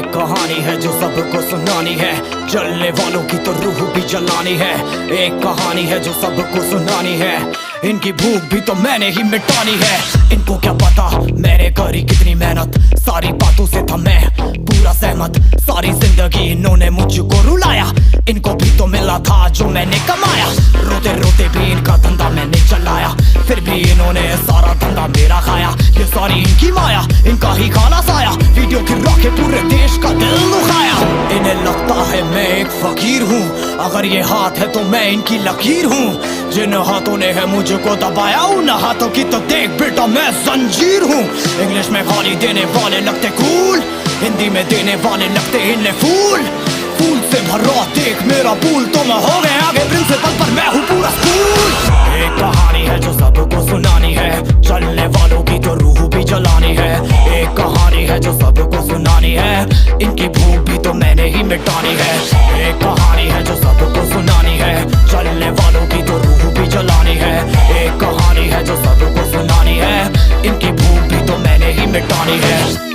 एक कहानी है जो सबको सुनानी है, जलने वालों की तो रूह भी जलानी है। एक कहानी है जो सबको सुनानी है, इनकी भूख भी तो मैंने ही मिटानी है। इनको क्या पता मैंने करी कितनी मेहनत, सारी बातों से था मैं पूरा सहमत। सारी जिंदगी इन्होंने मुझको रुलाया, इनको भी तो मिला था जो मैंने कमाया। रोते रोते भी इनका धंधा मैंने चलाया, फिर भी इन्होंने सारा धंधा मेरा खाया। ये सारी इनकी माया, इनका ही काला साया, वीडियो गिरा के पूरे देश का दिल दुखाया। इन्हें लगता है मैं एक फकीर हूँ, अगर ये हाथ है तो मैं इनकी लकीर हूँ। जिन हाथों ने है मुझको दबाया, उन हाथों की तो देख बेटा मैं जंजीर हूँ। इंग्लिश में गाली देने वाले लगते कूल, हिंदी में देने वाले लगते इन्हें फूल। फूल से भरा देख मेरा पूल, तो मैं हो गया आगे प्रिंसिपल पर मैं हूँ पूरा स्कूल। एक कहानी है जो सबको सुनानी है, चलने वालों की तो रूह भी जलानी है। एक कहानी है जो सबको सुनानी है, इनकी भूख भी तो मैंने ही मिटानी है। एक कहानी है जो सबको सुनानी है, चलने वालों की तो रूह भी जलानी है। एक कहानी है जो सबको सुनानी है, इनकी भूख भी तो मैंने ही मिटानी है।